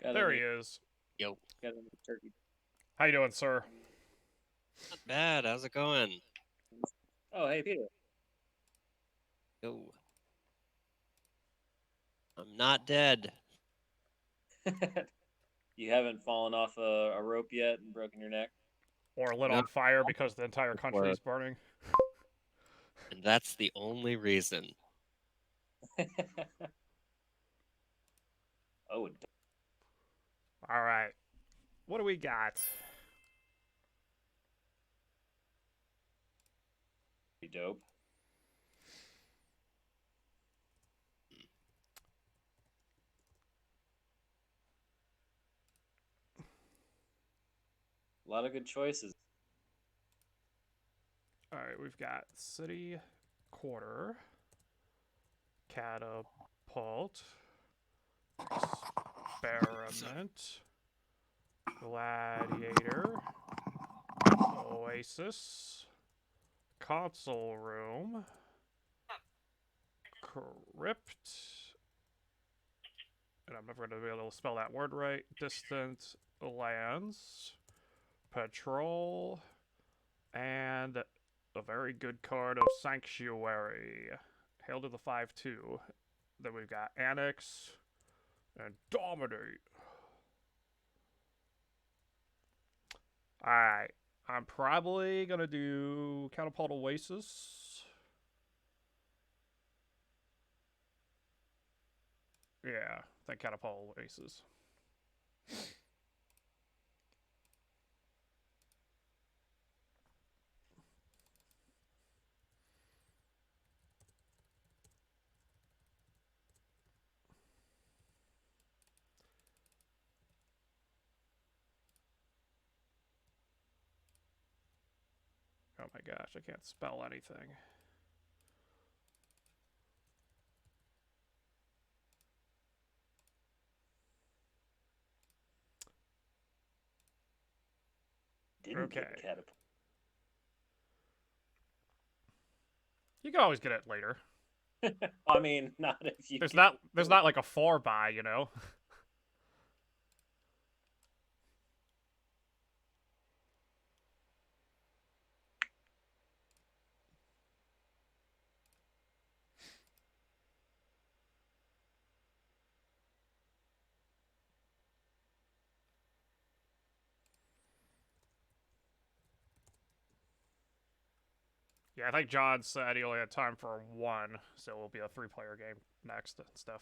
There he is. Yo. Got a turkey. How you doing, sir? Not bad. How's it going? Oh, hey, Peter. Yo. I'm not dead. You haven't fallen off a rope yet and broken your neck? Or lit No. on fire because the entire country is burning? And that's the only reason. Oh, Alright. What do we got? dope. A lot of good choices. Alright, we've got City Quarter, Catapult, Experiment, Gladiator, Oasis, Console Room, Crypt, and I'm never going to be able to spell that word right, Distant Lands, Patrol, and a very good card of Sanctuary. Hail to the 5-2. Then we've got Annex and Dominate. Alright. I'm probably going to do Catapult Oasis. Yeah, I think Catapult Oasis. Oh my gosh, I can't spell anything. Didn't get Catapult. You can always get it later. I mean, not if you. There's not like a 4-buy, you know. Yeah, I think John said he only had time for one, so it will be a 3-player game next and stuff.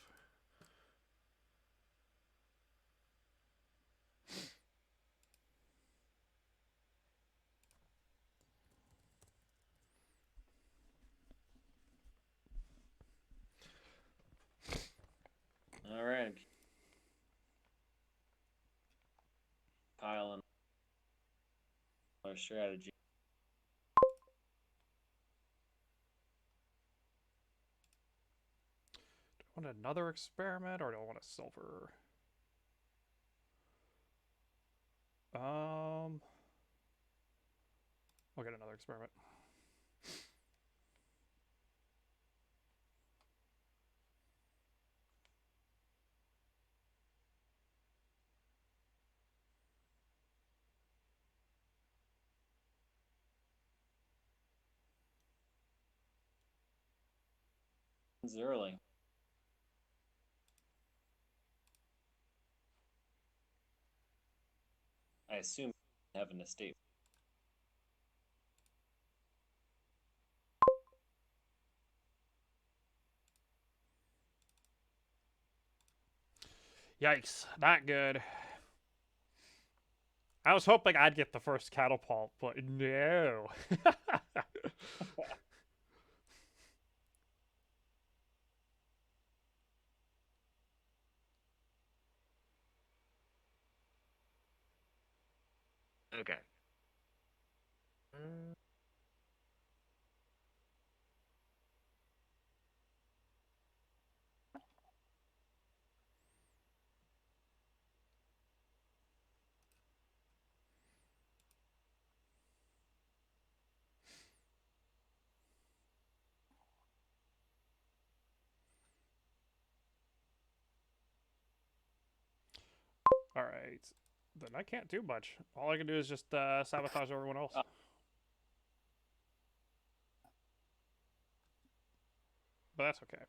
All right. Piling our strategy. Do I want another experiment, or do I want a silver? I'll get another experiment. It's early. I assume you have an estate. Yikes, not good. I was hoping I'd get the first catapult, but no. Okay. Alright. Then I can't do much. All I can do is just sabotage everyone else. But that's okay.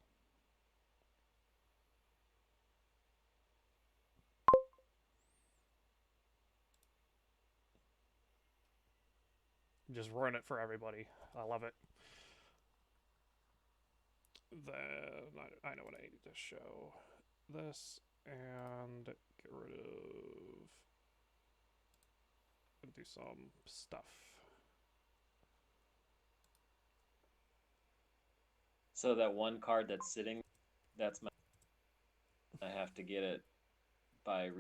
Just ruin it for everybody. I love it. Then I know what I need to show. This and get rid of and do some stuff. So that one card that's sitting, that's my. I have to get it by.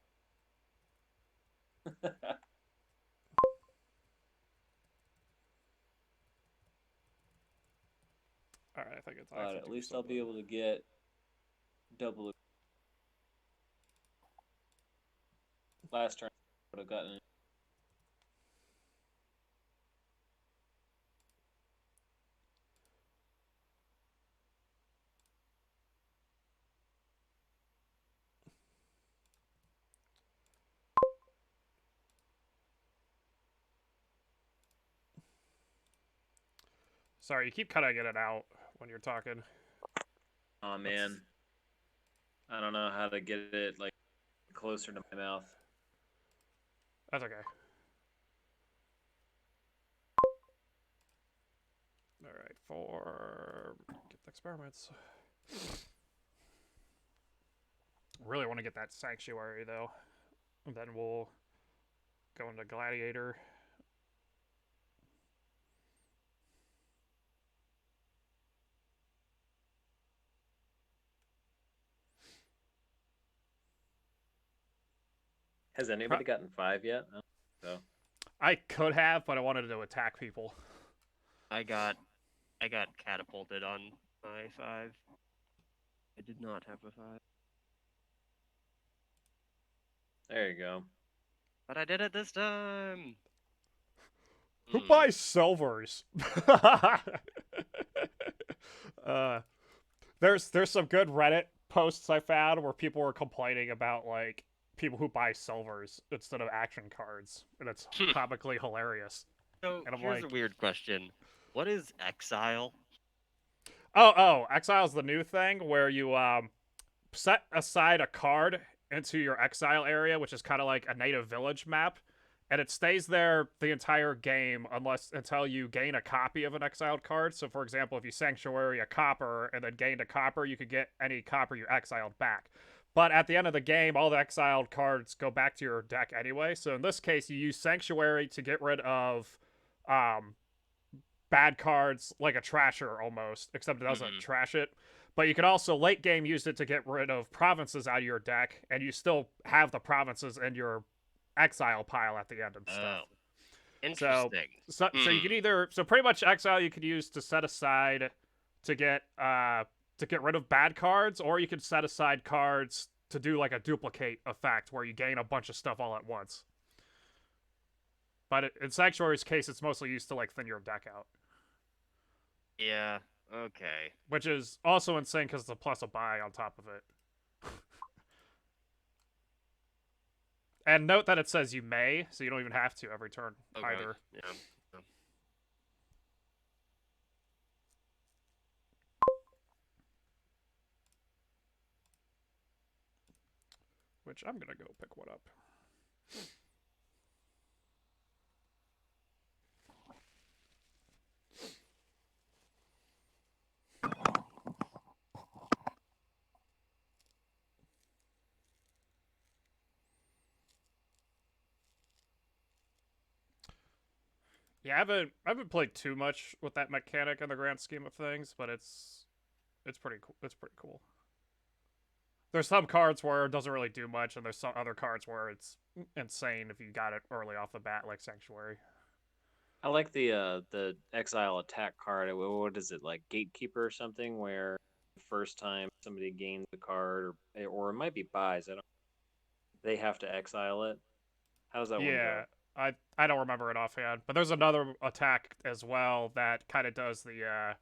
Alright, I think it's But at least I'll be able to get double. Last turn, I would have gotten. Sorry, you keep cutting in and out when you're talking. Oh man, I don't know how to get it like closer to my mouth. That's okay. Alright, get the experiments. Really want to get that sanctuary though. And then we'll go into Gladiator. Has anybody gotten 5 yet? No. I could have, but I wanted to attack people. I got catapulted on my 5. I did not have a 5. There you go. But I did it this time. Who buys silvers? There's some good Reddit posts I found where people were complaining about like people who buy silvers instead of action cards, and it's comically hilarious. So and I'm here's like, a weird question: what is exile? Oh, exile's the new thing where you set aside a card into your exile area, which is kind of like a native village map, and it stays there the entire game until you gain a copy of an exiled card. So, for example, if you sanctuary a copper and then gained a copper, you could get any copper you exiled back. But at the end of the game, all the exiled cards go back to your deck anyway. So in this case, you use sanctuary to get rid of bad cards, like a trasher almost, except it doesn't trash it. But you could also late game use it to get rid of provinces out of your deck, and you still have the provinces in your exile pile at the end and stuff. Interesting. So you can either pretty much exile you could use to set aside to get rid of bad cards, or you could set aside cards to do like a duplicate effect where you gain a bunch of stuff all at once. But in Sanctuary's case, it's mostly used to like thin your deck out. Yeah. Okay. Which is also insane because it's a plus a buy on top of it. And note that it says you may, so you don't even have to every turn either. Yeah. Which I'm gonna go pick one up. Yeah, I haven't played too much with that mechanic in the grand scheme of things, but it's pretty cool. It's pretty cool. There's some cards where it doesn't really do much, and there's some other cards where it's insane if you got it early off the bat, like Sanctuary. I like the exile attack card. What is it, like Gatekeeper or something, where the first time somebody gains the card, or it might be buys. They have to exile it. How does that one go? I don't remember it offhand, but there's another attack as well that kind of does the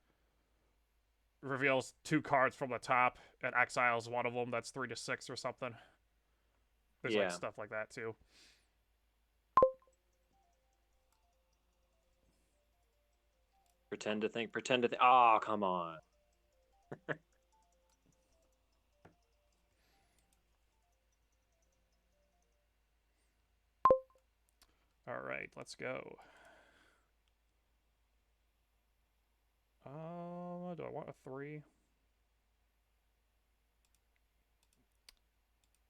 reveals 2 cards from the top and exiles one of them. That's 3 to 6 or something. There's like Yeah. stuff like that too. Pretend to think. Pretend to think. Oh, come on. All right, let's go. Do I want a 3?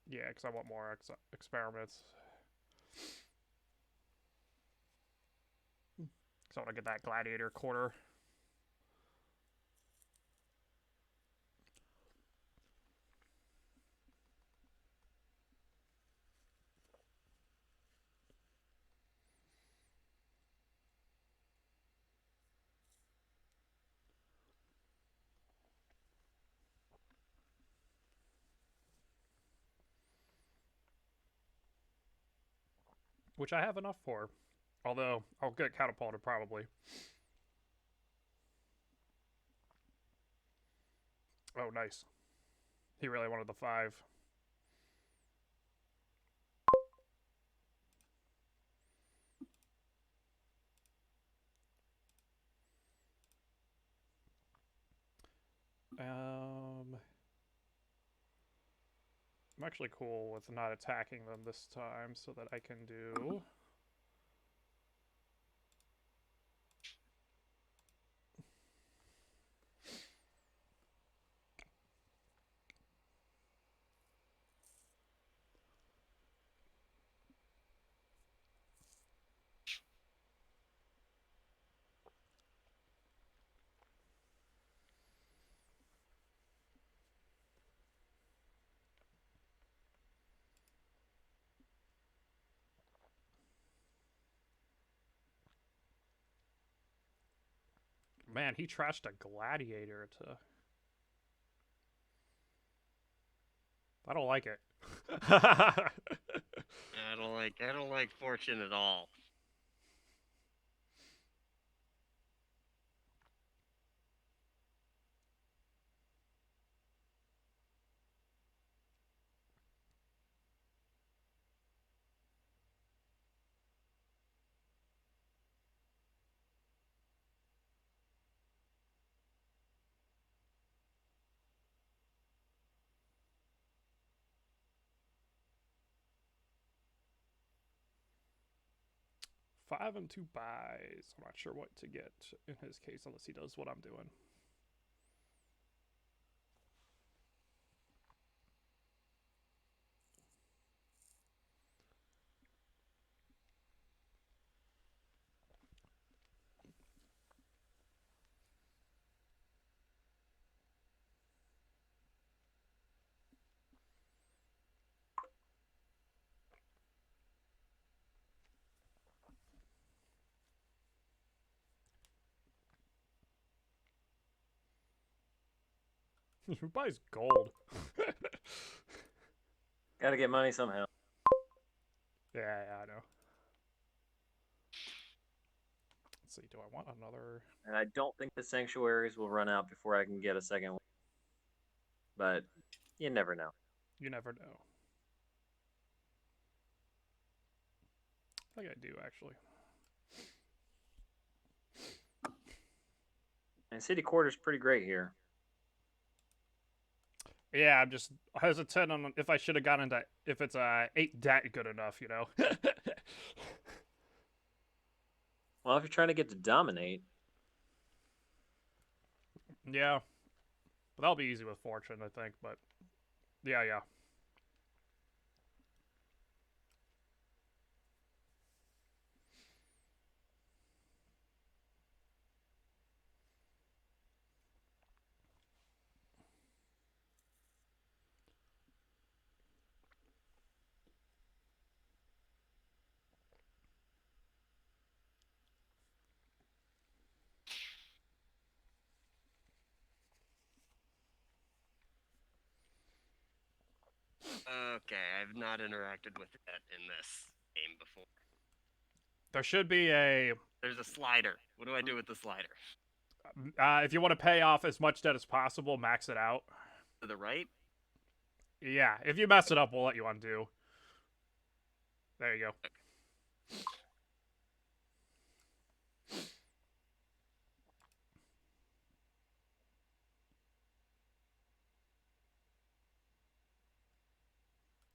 Yeah, because I want more experiments. Because I want to get that Gladiator quarter. Which I have enough for. Although, I'll get catapulted probably. Oh, nice. He really wanted the 5. I'm actually cool with not attacking them this time so that I can do... Man, he trashed a Gladiator to... I don't like it. I don't like fortune at all. Five and 2 buys. I'm not sure what to get in his case unless he does what I'm doing. Who buys gold? Gotta get money somehow. Yeah, I know. Let's see, do I want another? And I don't think the sanctuaries will run out before I can get a second one. But you never know. You never know. I think I do, actually. And city quarter's pretty great here. Yeah, I'm just hesitant on if I should have gotten into if it's 8 that good enough, you know. Well, if you're trying to get to dominate, Yeah, but that'll be easy with fortune, I think. But yeah. Okay, I've not interacted with that in this game before. There should be a. There's a slider. What do I do with the slider? If you want to pay off as much debt as possible, max it out. To the right? Yeah, if you mess it up, we'll let you undo. There you go.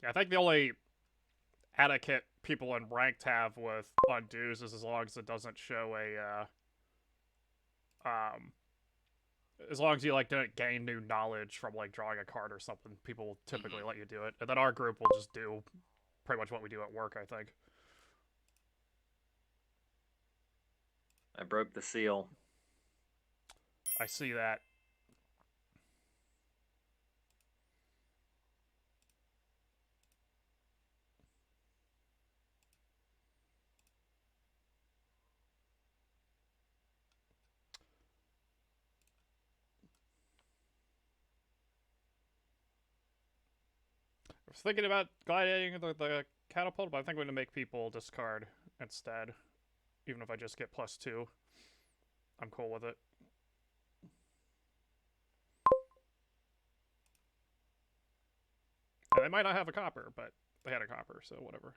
Yeah, I think the only etiquette people in ranked have with undos is as long as it doesn't show a as long as you like didn't gain new knowledge from like drawing a card or something, people will typically let you do it. And then our group will just do pretty much what we do at work, I think. I broke the seal. I see that. I was thinking about gladiating the catapult, but I think I'm going to make people discard instead. Even if I just get +2. I'm cool with it. And they might not have a copper, but they had a copper, so whatever.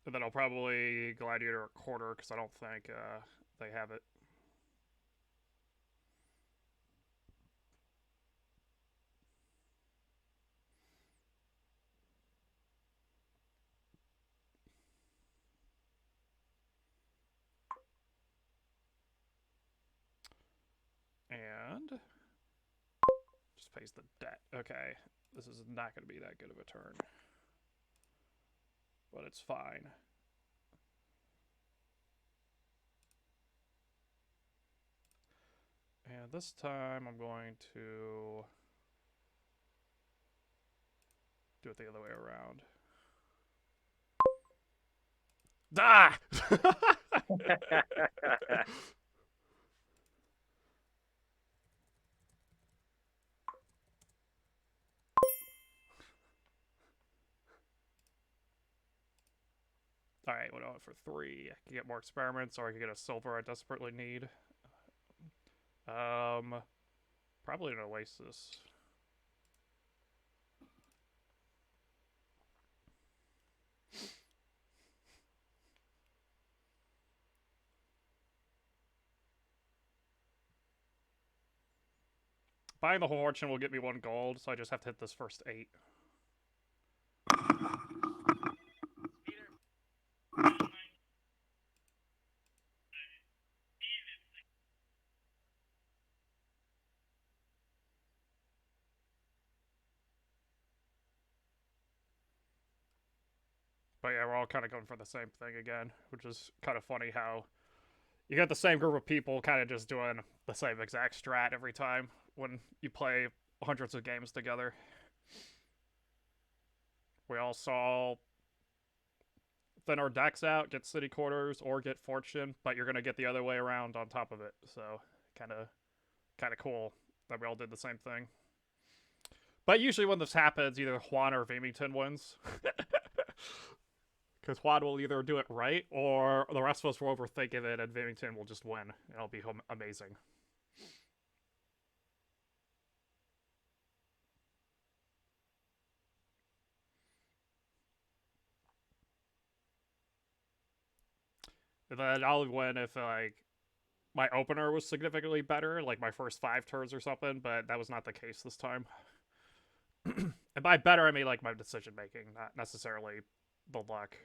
And then I'll probably Gladiator a quarter, because I don't think they have it. And just pays the debt. Okay, this is not going to be that good of a turn. But it's fine. And this time I'm going to do it the other way around. Ah! Alright, what do I want for 3? I can get more experiments, or I can get a silver I desperately need. Probably an Oasis. Buying the whole fortune will get me 1 gold, so I just have to hit this first 8. But yeah, we're all kind of going for the same thing again, which is kind of funny how you get the same group of people kind of just doing the same exact strat every time when you play hundreds of games together. We all saw thin our decks out, get city quarters, or get fortune, but you're gonna get the other way around on top of it. So kind of cool that we all did the same thing. But usually when this happens, either Juan or Vamington wins. Because Juan will either do it right, or the rest of us will overthink it, and Vamington will just win. It'll be amazing. And then I'll win if, like, my opener was significantly better, like my first 5 turns or something, but that was not the case this time. And by better, I mean, like, my decision making, not necessarily the luck.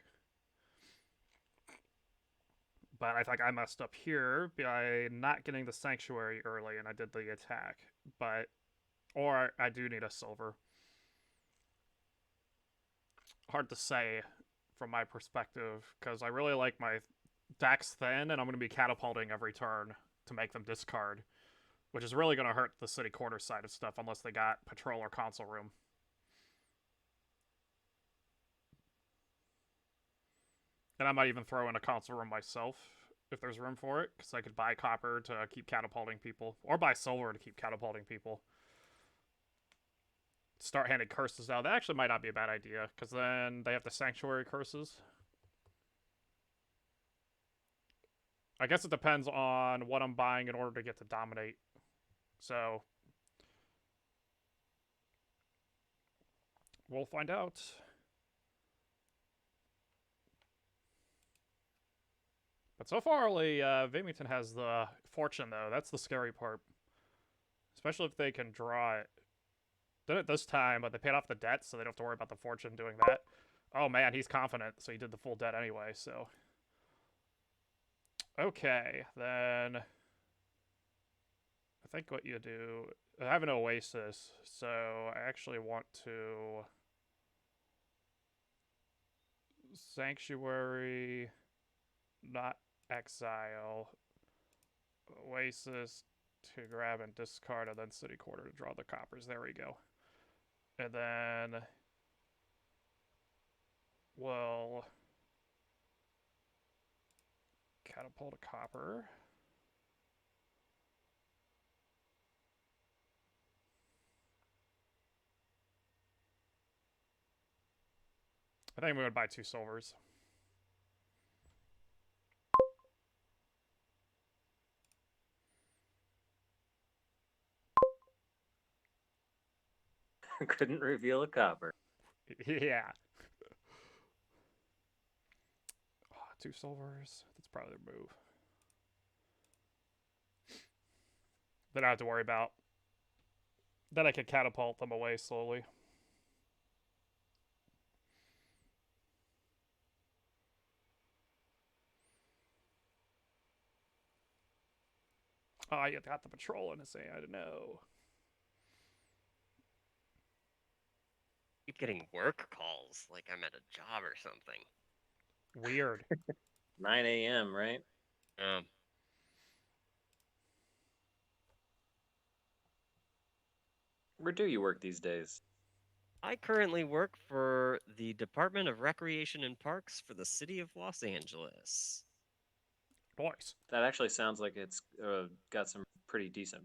But I think I messed up here by not getting the sanctuary early, and I did the attack. But, or I do need a silver. Hard to say from my perspective, because I really like my decks thin, and I'm going to be catapulting every turn to make them discard, which is really going to hurt the city quarter side of stuff unless they got patrol or console room. And I might even throw in a console room myself if there's room for it, because I could buy copper to keep catapulting people, or buy silver to keep catapulting people. Start handing curses out. That actually might not be a bad idea, because then they have the sanctuary curses. I guess it depends on what I'm buying in order to get to dominate. So we'll find out. But so far, only Vimington has the fortune, though. That's the scary part. Especially if they can draw it. Did it this time, but they paid off the debt, so they don't have to worry about the fortune doing that. Oh man, he's confident, so he did the full debt anyway, so. Okay, then. I think what you do. I have an Oasis, so I actually want to. Sanctuary, not exile. Oasis to grab and discard, and then City Quarter to draw the coppers. There we go. And then we'll catapult a copper. I think I'm going to buy 2 silvers. Couldn't reveal a copper. Yeah. Oh, 2 silvers. That's probably the move. Then I have to worry about. Then I can catapult them away slowly. Oh, you got the patrol in his hand. No. Keep getting work calls like I'm at a job or something. Weird. 9 a.m., right? Um, Where do you work these days? I currently work for the Department of Recreation and Parks for the city of Los Angeles. Nice. That actually sounds like it's got some pretty decent.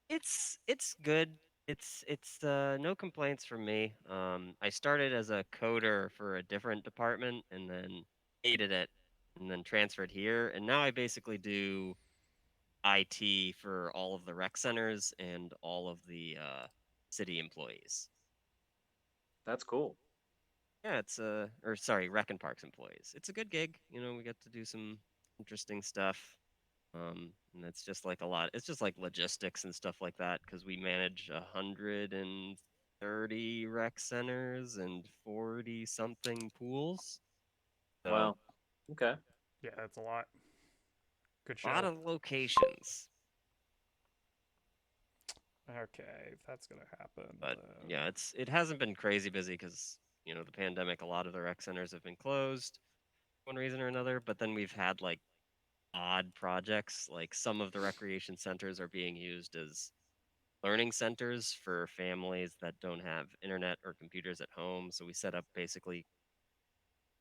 It's good. It's no complaints from me. I started as a coder for a different department and then hated it and then transferred here, and now I basically do IT for all of the rec centers and all of the city employees. That's cool. Yeah, it's or sorry, rec and parks employees. It's a good gig. You know, we get to do some interesting stuff. And it's just like a lot. It's just like logistics and stuff like that because we manage 130 rec centers and 40 something pools. So Wow. Okay. Yeah, that's a lot. Good a lot show. of locations. Okay, if that's gonna happen. But yeah, it hasn't been crazy busy because the pandemic. A lot of the rec centers have been closed for one reason or another. But then we've had like odd projects. Like some of the recreation centers are being used as learning centers for families that don't have internet or computers at home. So we set up basically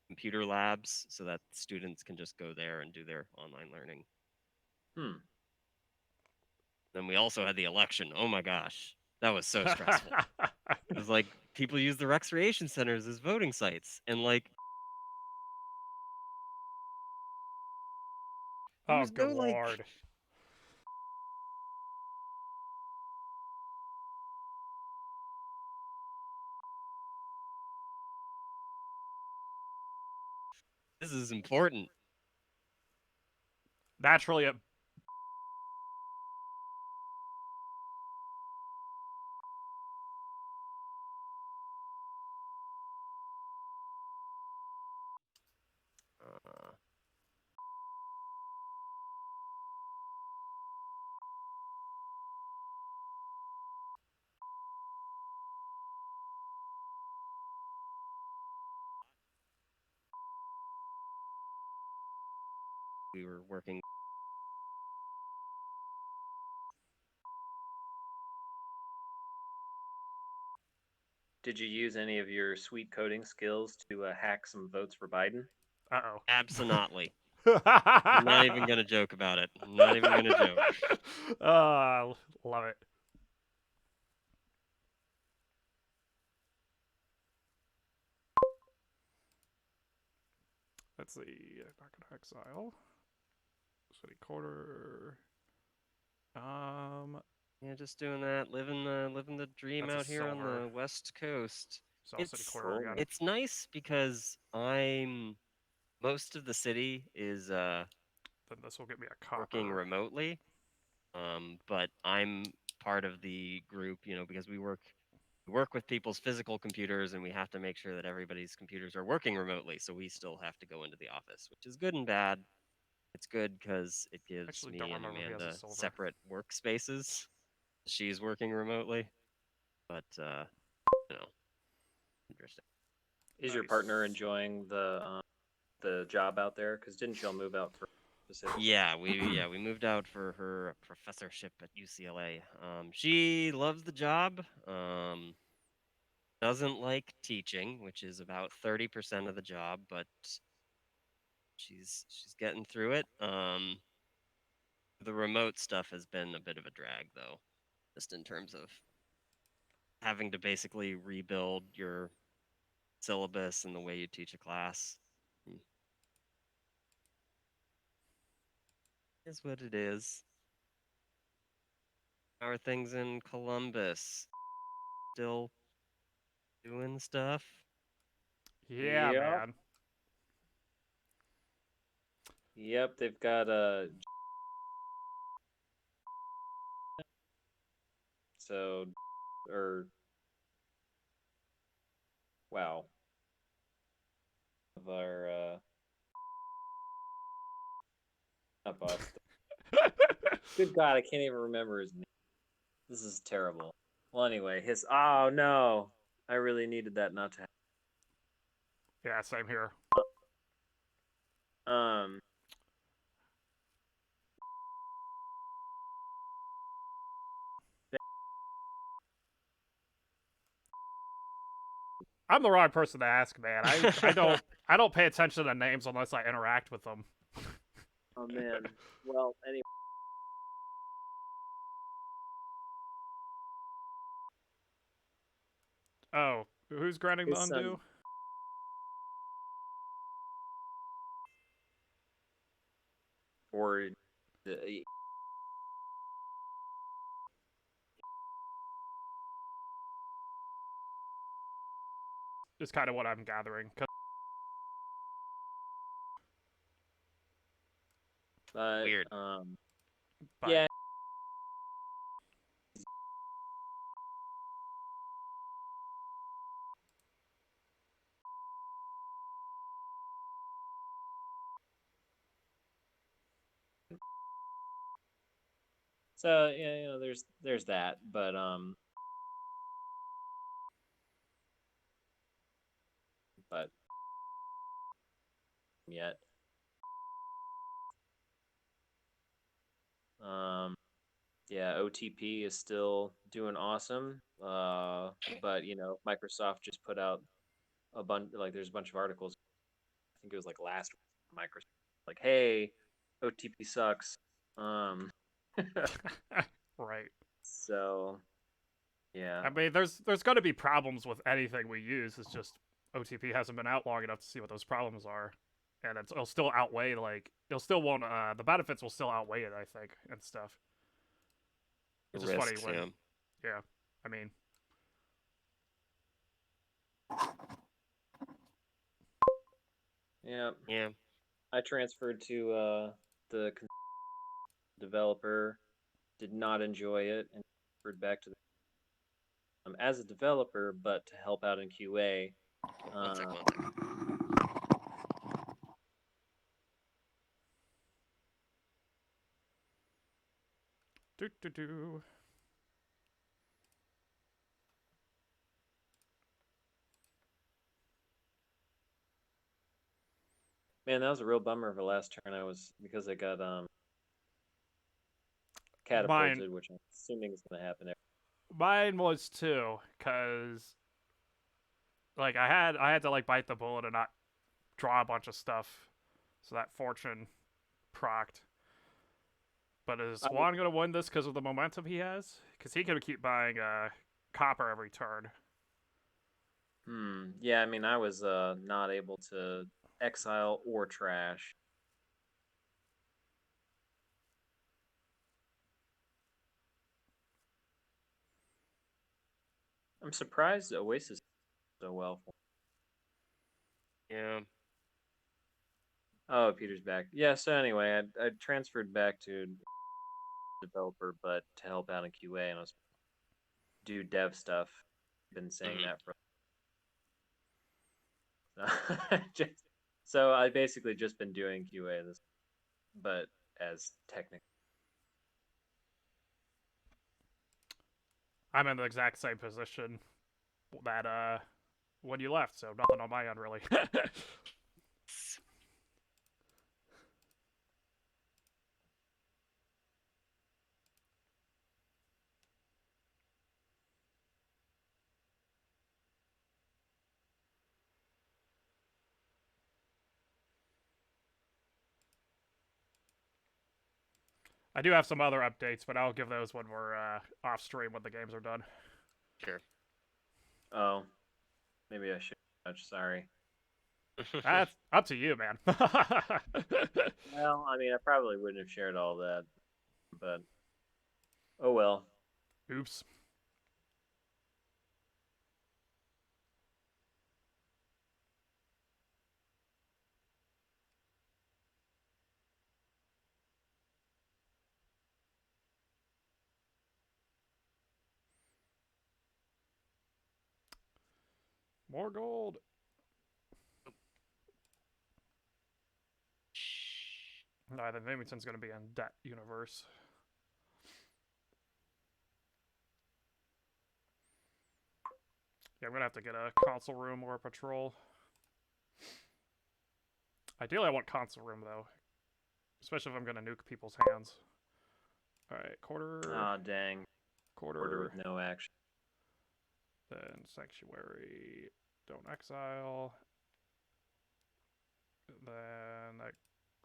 computer labs so that students can just go there and do their online learning. Hmm. Then we also had the election. Oh my gosh, that was so stressful. It was like people use the recreation centers as voting sites, and like there Oh, was good no like lord. this is important. Naturally, it. Uh, we were working. Did you use any of your sweet coding skills to hack some votes for Biden? Uh Absolutely. oh. I'm not even gonna joke about it. I'm not even gonna joke. Oh, love it. Let's see. I'm not gonna exile. City quarter. Yeah, just doing that, living the dream That's a out here on silver. the West Coast. Sell city It's quarter again. it's nice because most of the city is Then this will get me a copper. working remotely. But I'm part of the group, because we work with people's physical computers, and we have to make sure that everybody's computers are working remotely. So we still have to go into the office, which is good and bad. It's good because it gives Actually, me don't and remember if he has a Amanda silver. separate workspaces. She's working remotely, but interesting. Is your Nice. partner enjoying the job out there? Because didn't y'all move out for specific? Yeah, we moved out for her professorship at UCLA. She loves the job. Doesn't like teaching, which is about 30% of the job, but she's getting through it. The remote stuff has been a bit of a drag, though, just in terms of having to basically rebuild your syllabus and the way you teach a class. Is what it is. How are things in Columbus? Still doing stuff? Yeah, Yep. man. Yep, they've got so or wow of our not boss. Good God, I can't even remember his name. This is terrible. Well, anyway, oh no, I really needed that not to Yeah, same here. happen. I'm the wrong person to ask, man. I don't pay attention to names unless I interact with them. Oh man. Well, anyway. Oh, who's granting the His son. undo? Or Is kind of what I'm gathering. but Weird. But yeah. So yeah, there's that, but yet. Yeah, OTP is still doing awesome. But Microsoft just put out a bunch, like there's a bunch of articles. I think it was like last week, Microsoft, like, hey, OTP sucks. Um, right. so yeah, I mean, there's going to be problems with anything we use. It's just OTP hasn't been out long enough to see what those problems are, and it'll still outweigh it'll still won't the benefits will still outweigh it, I think, and stuff. The Which is funny risks, when yeah. yeah, I mean. yeah. Yeah. I transferred to the developer, did not enjoy it, and transferred back to the as a developer, but to help out in QA. One sec. Do do do. Man, that was a real bummer of a last turn. Because I got catapulted, which I'm assuming is going to happen. Mine was too, cause like I had to like bite the bullet and not draw a bunch of stuff, so that fortune procced. But is Juan gonna win this because of the momentum he has? Because he could keep buying copper every turn. Yeah, I mean, I was not able to exile or trash. I'm surprised Oasis so well. Yeah. Oh, Peter's back. Yeah. So anyway, I transferred back to developer, but to help out in QA, and I was do dev stuff. Been saying that for. just, so I basically just been doing QA this, but as technical. I'm in the exact same position that when you left, so nothing on my end really. I do have some other updates, but I'll give those when we're off stream when the games are done. Sure. Oh, maybe I should. Sorry. That's up to you, man. Well, I mean, I probably wouldn't have shared all that, but oh well. Oops. More gold. No, I think Remington's going to be in that universe. Yeah, I'm going to have to get a console room or a patrol. Ideally, I want console room, though. Especially if I'm going to nuke people's hands. Alright, quarter. Ah, dang. Quarter. Order with no action. Then Sanctuary. Don't exile. Then that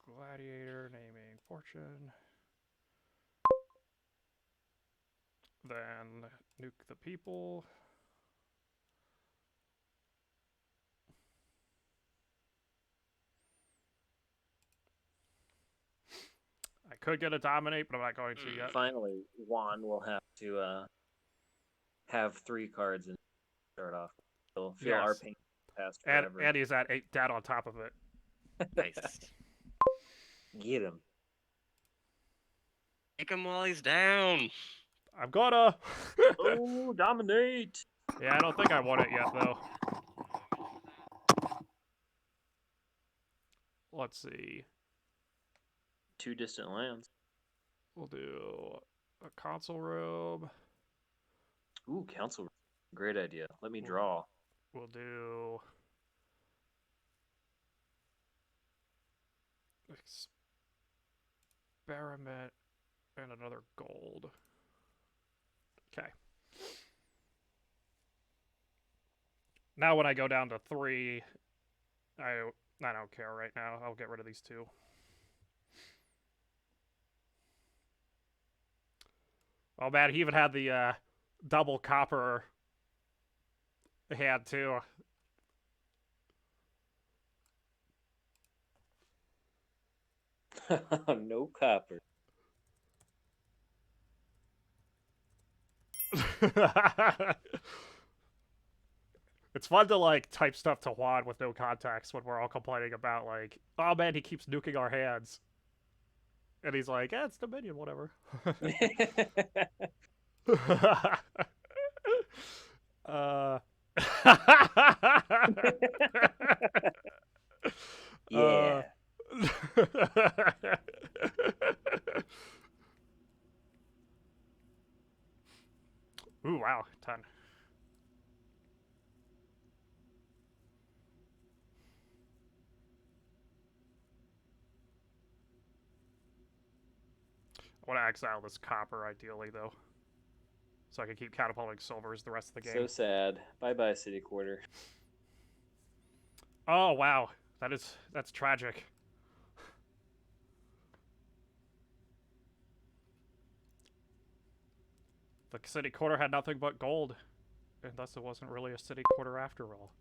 Gladiator, naming Fortune. Then nuke the people. I could get a dominate, but I'm not going to yet. Finally, Juan will have to have 3 cards and start off. He'll feel our pain past forever. And he's at 8 dead on top of it. Nice. Get him. Take him while he's down. I'm gonna. Oh, dominate! Yeah, I don't think I won it yet, though. Let's see. 2 distant lands. We'll do a console room. Ooh, council. Great idea. Let me draw. We'll do experiment and another gold. Okay. Now when I go down to 3, I don't care right now. I'll get rid of these 2. Oh man, he even had the double copper hand too. No copper. It's fun to like type stuff to Juan with no context when we're all complaining about like, oh man, he keeps nuking our hands. And he's like, yeah, it's Dominion, whatever. Yeah. Ooh, wow, 10. I want to exile this copper, ideally, though. So I can keep catapulting silvers the rest of the game. So sad. Bye-bye, City Quarter. Oh, wow. That's tragic. The city quarter had nothing but gold. And thus it wasn't really a city quarter after all.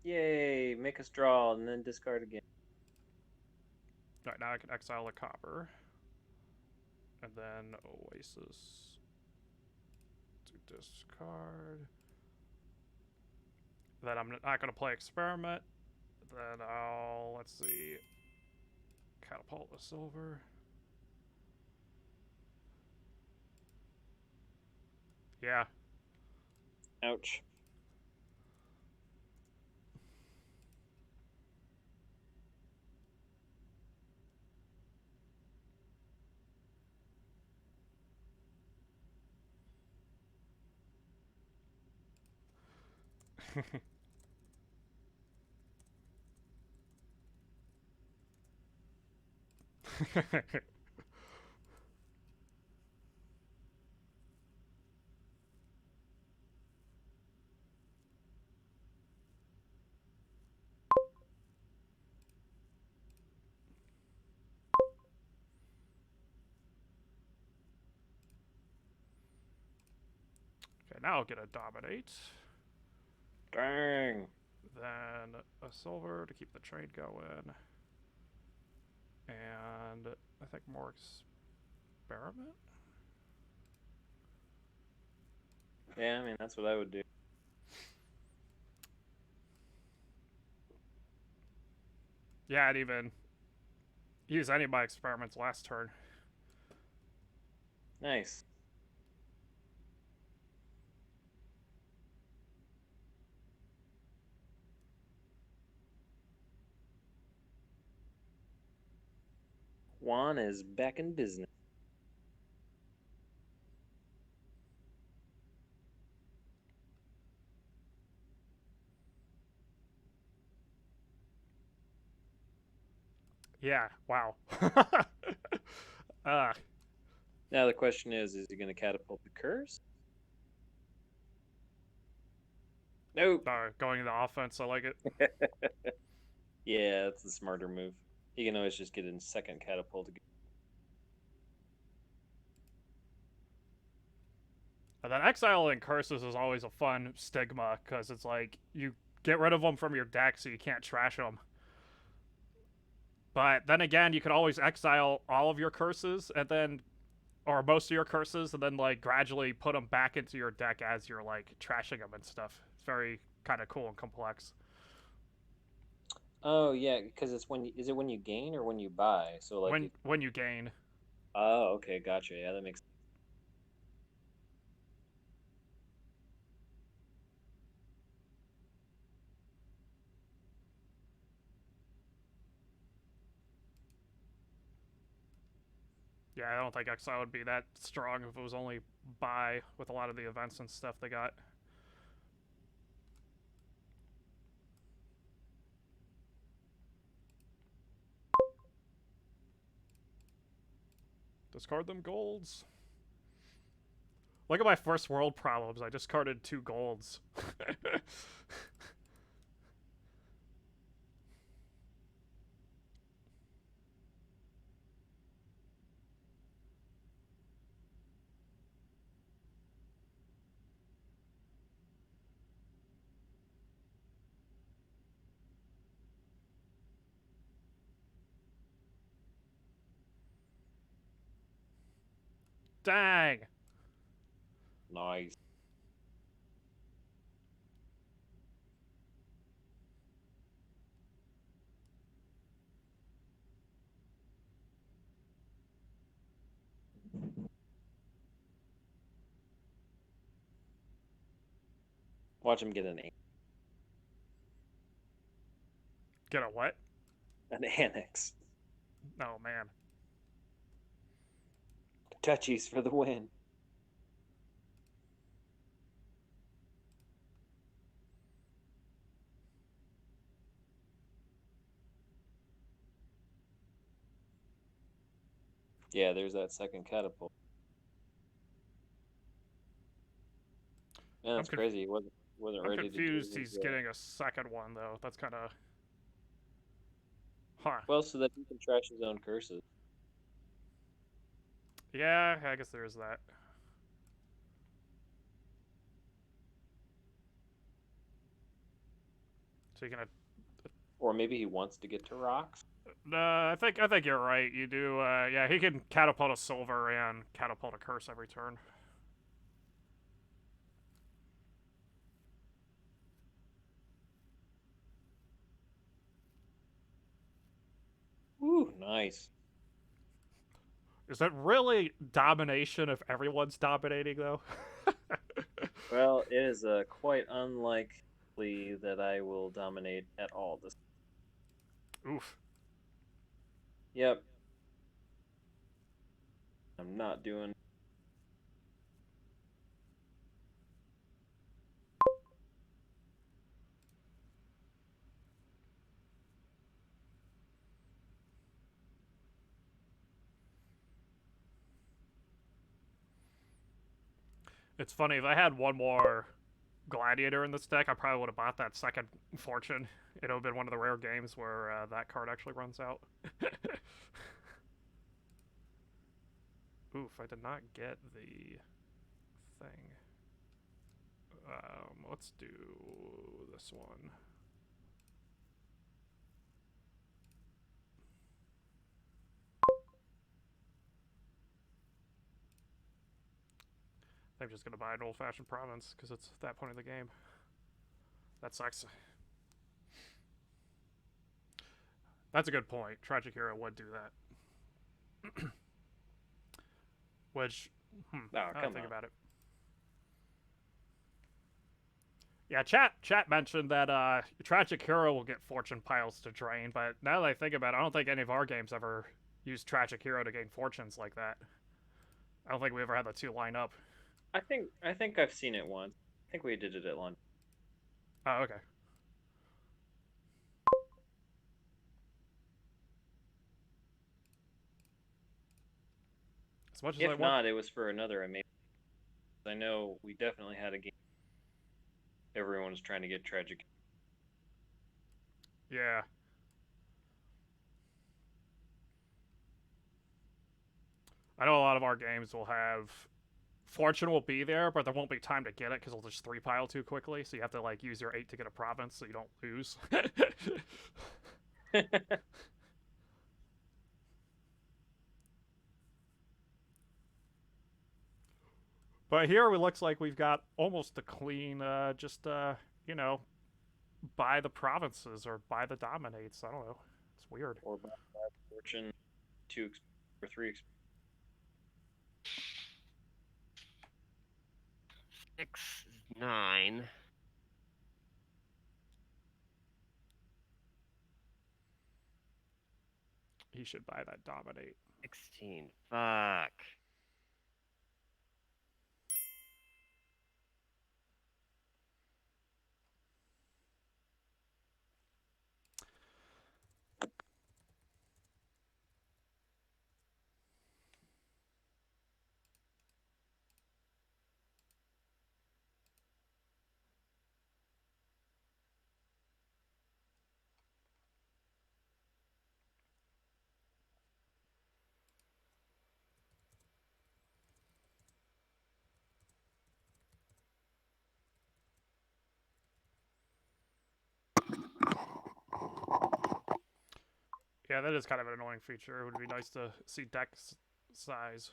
Yay, make us draw and then discard again. Alright, now I can exile a copper. And then Oasis to discard. Then I'm not going to play Experiment. Then I'll, let's see, Catapult a silver. Yeah. Ouch. Okay, now I'll get a Dominate. Dang. Then a silver to keep the trade going. And I think more Experiment? Yeah, I mean, that's what I would do. Yeah, I'd even use any of my experiments last turn. Nice. Juan is back in business. Yeah, wow. Now the question is he going to catapult the curse? Nope. Going to the offense, I like it. Yeah, that's the smarter move. He can always just get in second catapult again. And then exiling curses is always a fun stigma, because it's like, you get rid of them from your deck so you can't trash them. But then again, you could always exile all of your curses, and then, or most of your curses, and then like gradually put them back into your deck as you're like trashing them and stuff. It's very kind of cool and complex. Oh yeah, because it's is it when you gain or when you buy? So like when you gain. Oh, okay, gotcha. Yeah, that makes sense. Yeah, I don't think exile would be that strong if it was only buy with a lot of the events and stuff they got. Discard them golds. Look at my first world problems. I discarded 2 golds. Dang! Nice. Watch him get Get a what? an annex. Oh, man. Touchies for the win. Yeah, there's that second catapult. Yeah, that's crazy. He wasn't I'm ready confused to do he's getting a second one, though. That's kind of... Huh. well, so that he can trash his own curses. Yeah, I guess there is that. So you're gonna Or maybe he wants to get to rocks. I think you're right. You do. Yeah, he can catapult a silver and catapult a curse every turn. Ooh, nice. Is that really domination if everyone's dominating though? Well, it is quite unlikely that I will dominate at all this. Oof. Yep. I'm not doing. It's funny, if I had one more Gladiator in this deck, I probably would have bought that second Fortune. It would have been one of the rare games where that card actually runs out. Oof, I did not get the thing. Let's do this one. I'm just gonna buy an old-fashioned province because it's that point in the game. That sucks. That's a good point. Tragic Hero would do that. Which, Oh, I don't think on. about it. Yeah, chat mentioned that Tragic Hero will get fortune piles to drain, but now that I think about it, I don't think any of our games ever used Tragic Hero to gain fortunes like that. I don't think we ever had the two line up. I think I've seen it once. I think we did it at lunch. Oh, okay. As much as I If want, not, it was for another amazing. I know we definitely had a game. Everyone was trying to get tragic. yeah. I know a lot of our games will have fortune will be there, but there won't be time to get it because it'll just three pile too quickly. So you have to like use your 8 to get a province so you don't lose. But here it looks like we've got almost a clean, you know, buy the provinces or buy the dominates. I don't know. It's weird. Or by fortune, 2 or 3. 6, 9. He should buy that dominate. 16. Fuck. Yeah, that is kind of an annoying feature. It would be nice to see deck size.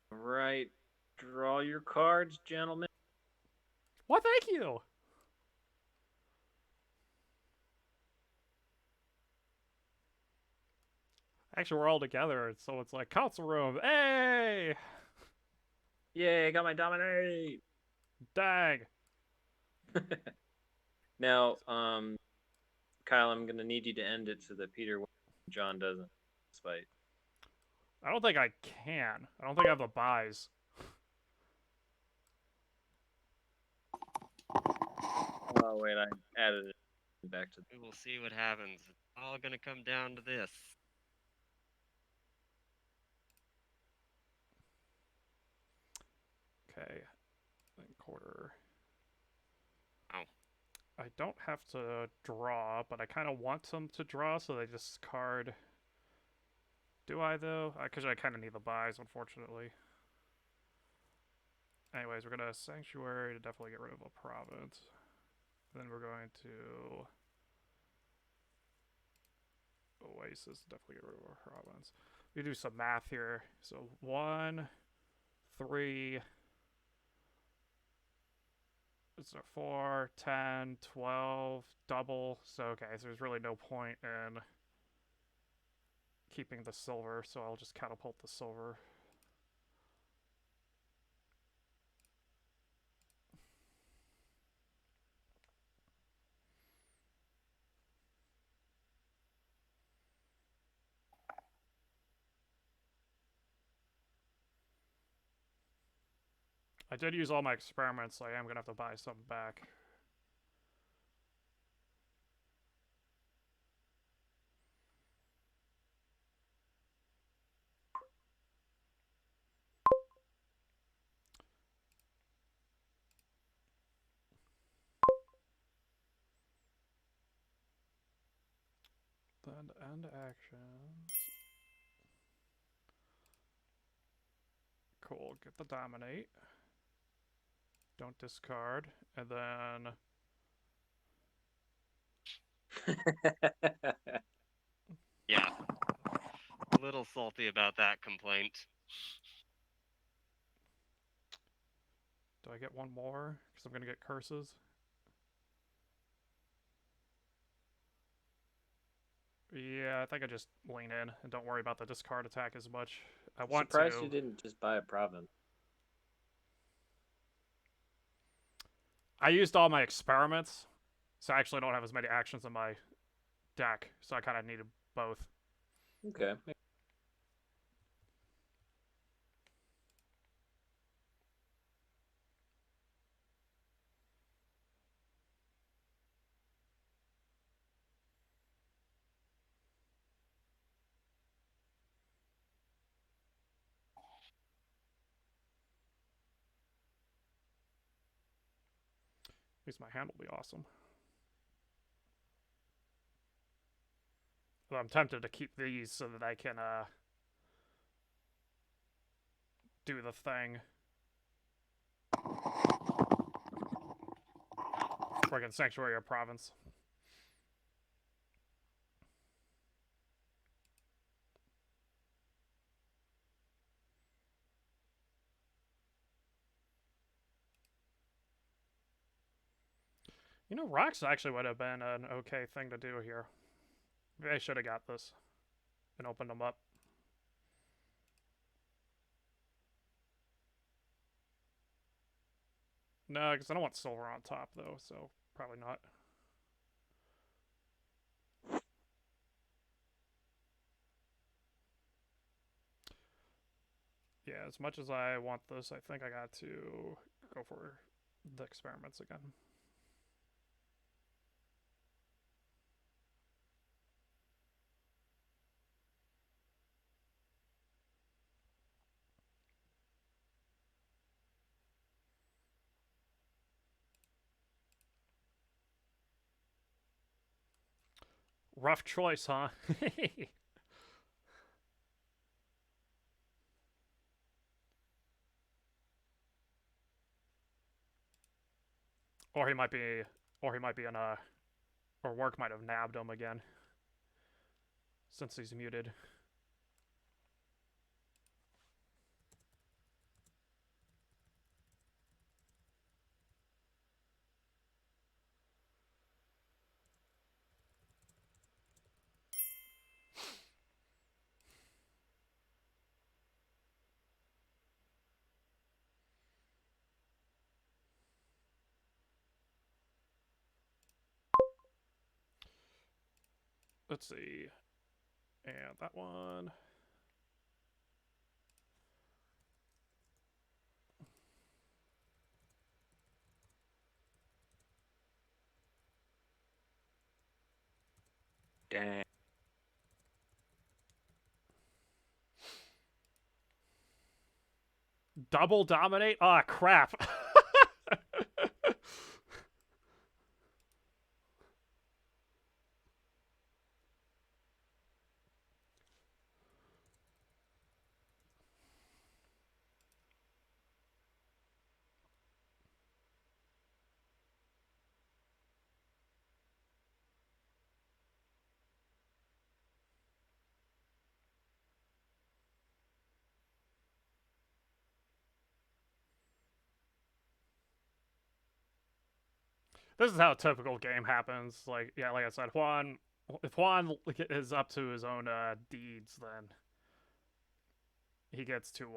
Right. Draw your cards, gentlemen. Well, thank you. Actually, we're all together, so it's like council room. Hey, Yay, I got my dominate. dang. Now, Kyle, I'm gonna need you to end it so that Peter John doesn't. Despite. I don't think I can. I don't think I have the buys. Oh wait, I added it back to. We will see what happens. It's all gonna come down to this. Okay, then quarter. Ow. I don't have to draw, but I kind of want them to draw, so they discard. Do I though? Because I kind of need the buys, unfortunately. Anyways, we're gonna Sanctuary to definitely get rid of a province. Then we're going to Oasis to definitely get rid of a province. We do some math here. So 1, 3, so 4, 10, 12, double. So okay, so there's really no point in keeping the silver, so I'll just catapult the silver. I did use all my experiments, so I am gonna have to buy some back. Then end actions. Cool, get the dominate. Don't discard. And then Yeah. A little salty about that complaint. do I get one more? Because I'm gonna get curses. Yeah, I think I just lean in and don't worry about the discard attack as much. I want Surprised to. you didn't just buy a province. I used all my experiments, so I actually don't have as many actions in my deck, so I kind of needed both. Okay. At least my hand will be awesome. But I'm tempted to keep these so that I can do the thing. Where I can sanctuary a province. You know, rocks actually would have been an okay thing to do here. Maybe I should have got this and opened them up. No, because I don't want silver on top, though, so probably not. Yeah, as much as I want this, I think I got to go for the experiments again. Rough choice, huh? Or he might be, in a, or work might have nabbed him again, since he's muted. Let's see. And that one. Dang. Double dominate? Ah, crap. This is how a typical game happens. Like, yeah, like I said, if Juan is up to his own deeds, then he gets to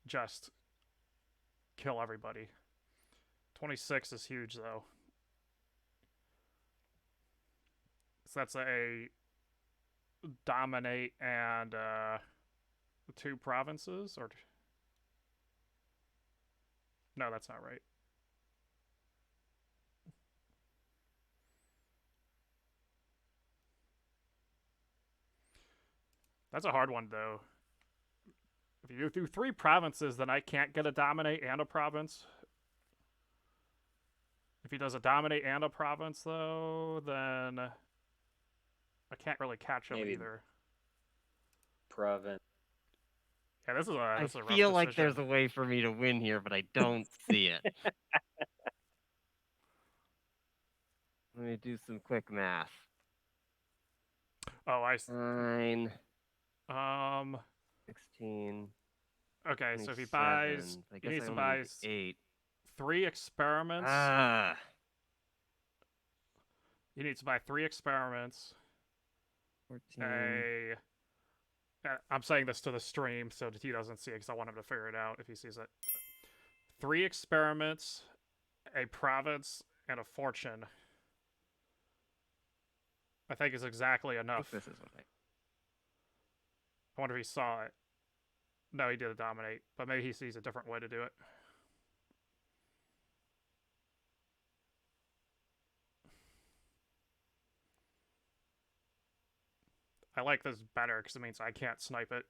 just kill everybody. 26 is huge, though. So that's a dominate and 2 provinces, or no, that's not right. That's a hard one, though. If you do 3 provinces, then I can't get a dominate and a province. If he does a dominate and a province, though, then I can't really catch him Maybe either. Province. Yeah, this is a I rough feel like decision. there's a way for me to win here, but I don't see it. Let me do some quick math. Oh, I. 9, 16. 16. Okay, so if he buys, 27. I he guess needs I to only buy need 8. 3 experiments. Ah. He needs to buy 3 experiments. 14. I'm saying this to the stream so that he doesn't see it because I want him to figure it out if he sees it. 3 experiments, a province, and a fortune. I think is exactly I enough. think this is what I wonder if he saw it. No, he did a dominate, but maybe he sees a different way to do it. I like this better because it means I can't snipe it.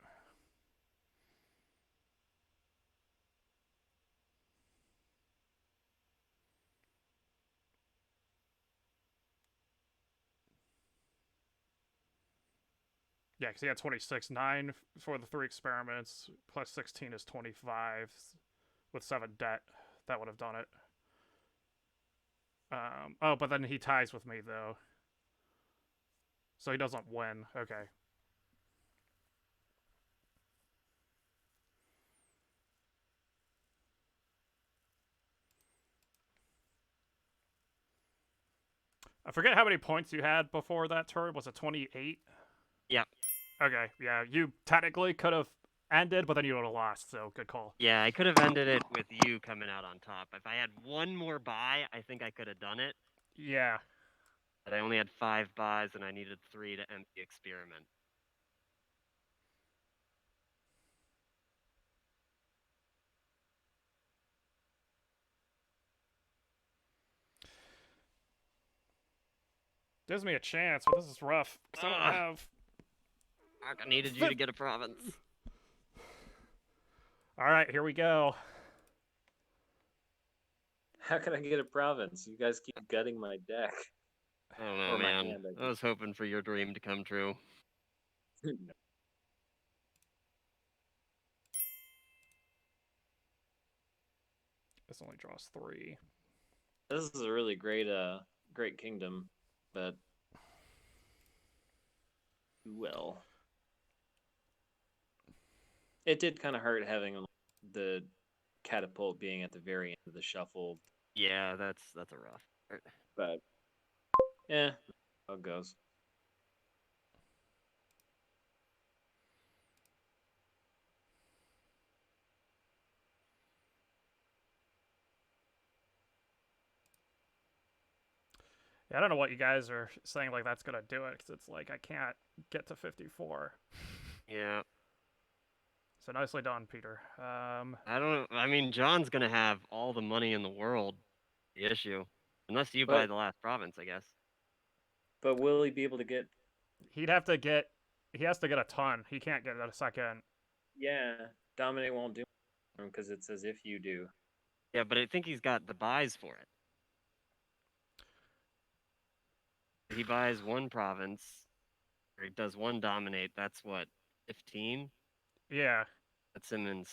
Yeah, because he had 26. 9 for the 3 experiments, plus 16 is 25. With 7 debt, that would have done it. Oh, but then he ties with me, though. So he doesn't win. Okay. I forget how many points you had before that turn. Was it 28? Yep. Okay, yeah. You technically could have ended, but then you would have lost, so good call. Yeah, I could have ended it with you coming out on top. If I had one more buy, I think I could have done it. Yeah. But I only had 5 buys, and I needed 3 to end the experiment. Gives me a chance, but this is rough. Because I don't have... Mark, I needed you to get a province. Alright, here we go. How can I get a province? You guys keep gutting my deck. I don't know, Or my man. hand, I I was hoping for your dream to come true. No. This only draws 3. This is a really great kingdom, but well, it did kind of hurt having the catapult being at the very end of the shuffle, Yeah, that's a rough part. but yeah, how it goes. Yeah, I don't know what you guys are saying like that's going to do it, because it's like I can't get to 54. Yeah. So nicely done, Peter. I don't know. I mean, John's going to have all the money in the world. The issue. Unless you buy But the last province, I guess. but will he be able to get? He has to get a ton. He can't get a second. Yeah, dominate won't do because it says if you do. Yeah, but I think he's got the buys for it. He buys 1 province, or he does 1 dominate. That's what, 15? Yeah. That's him in,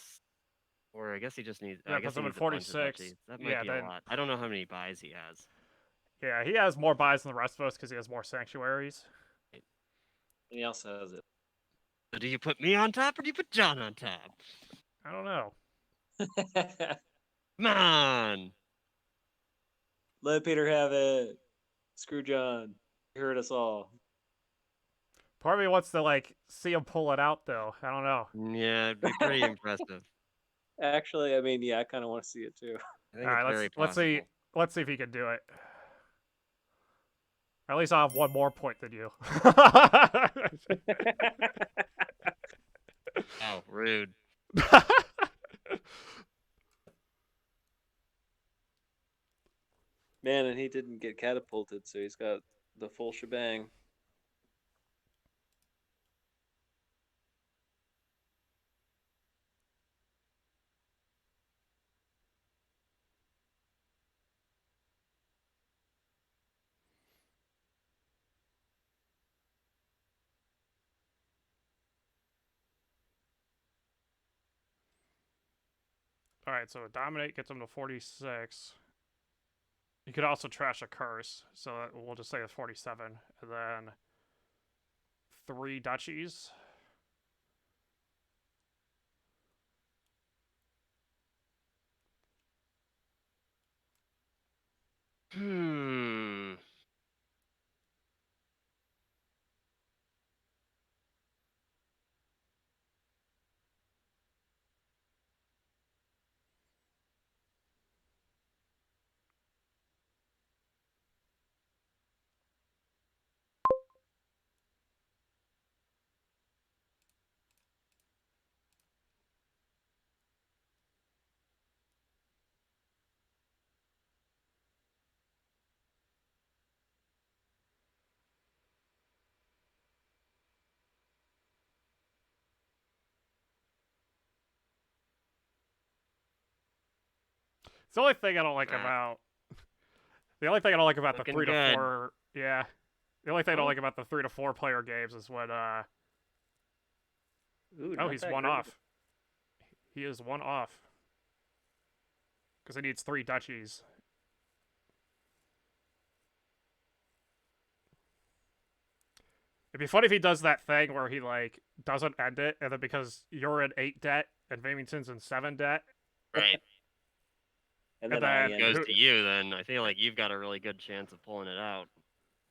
or I guess he just needs. Yeah, I guess puts he him in needs a bunch of 46. duchies. That might Yeah, be then- a lot. I don't know how many buys he has. Yeah, he has more buys than the rest of us because he has more sanctuaries. And he also has it. So do you put me on top, or do you put John on top? I don't know. Come on. Let Peter have it. Screw John. He hurt us all. Part of me wants to like see him pull it out though. I don't know. Yeah, it'd be pretty impressive. Actually, I mean, yeah, I kind of want to see it too. I All think right, it's very let's possible. see if he can do it. Or at least I'll have one more point than you. Oh, rude. Man, and he didn't get catapulted, so he's got the full shebang. All right, so dominate gets him to 46. You could also trash a curse, so we'll just say it's 47, and then 3 duchies. Hmm. It's the only thing I don't like about. The only thing I don't like about the Looking 3 to good. 4. Yeah. The only thing I don't Oh. like about the 3 to 4 player games is when Ooh, oh, not he's that one great. off. He is one off. Because he needs 3 duchies. It'd be funny if he does that thing where he like doesn't end it, and then because you're in 8 debt and Bamington's in 7 debt, Right. And And then I then- end Goes it. to you, then I feel like you've got a really good chance of pulling it out.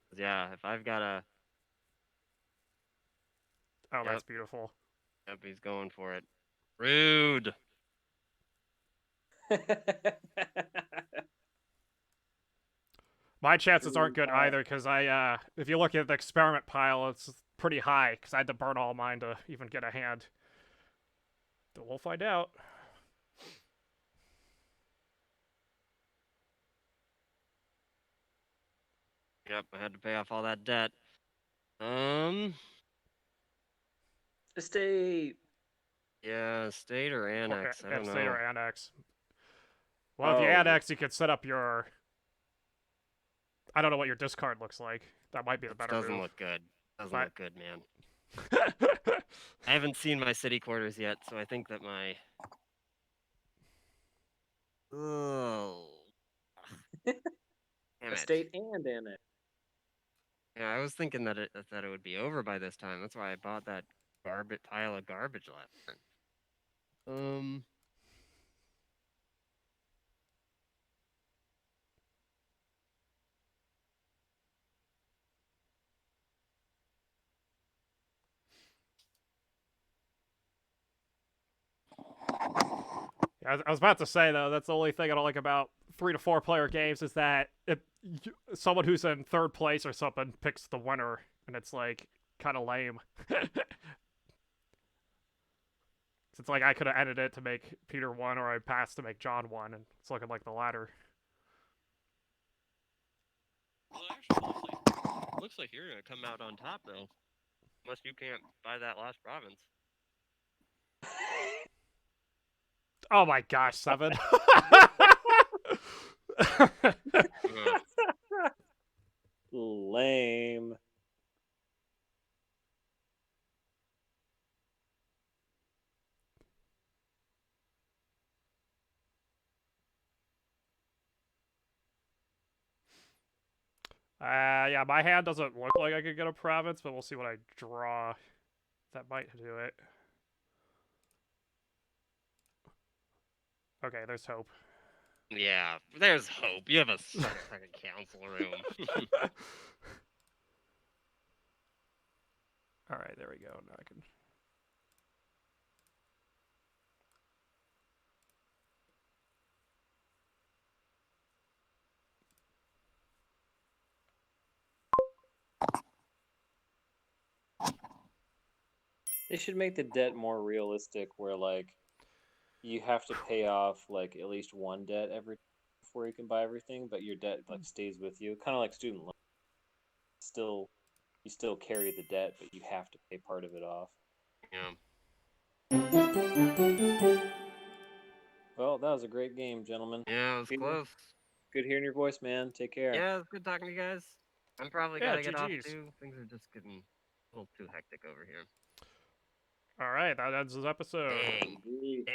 'Cause, yeah, if I've got a. oh, that's Yep. beautiful. Yep, he's going for it. Rude. My chances aren't good Wow. either because if you look at the experiment pile, it's pretty high because I had to burn all mine to even get a hand. But we'll find out. Yep, I had to pay off all that debt. Estate. Yeah, state or annex. I don't State know. or annex. Well, if you annex, you could set up your. I don't know what your discard looks like. That might be the It better doesn't move. look good. Doesn't But- look good, man. I haven't seen my city quarters yet, so I think that my. Oh. Damn it. Estate and annex. Yeah, I was thinking that it would be over by this time. That's why I bought that pile of garbage last time. I was about to say though, that's the only thing I don't like about 3 to 4 player games is that if someone who's in 3rd place or something picks the winner, and it's like kind of lame. It's like I could have ended it to make Peter 1, or I passed to make John 1, and it's looking like the latter. Well, actually, looks like you're gonna come out on top though, unless you can't buy that last province. Oh my gosh, 7. Ugh. Lame. Yeah, my hand doesn't look like I could get a province, but we'll see what I draw. That might do it. Okay, there's hope. Yeah, there's hope. You have a fucking council room. All right, there we go. Now I can. They should make the debt more realistic, where like you have to pay off like at least one debt every before you can buy everything, but your debt like stays with you, kind of like student loan. Still, you still carry the debt, but you have to pay part of it off. Yeah. Well, that was a great game, gentlemen. Yeah, it was Peter, close. good hearing your voice, man. Take care. Yeah, it was good talking to you guys. I'm probably Yeah, gotta get off GG's. too. Things are just getting a little too hectic over here. All right, that ends this episode. Dang. Indeed. Dang.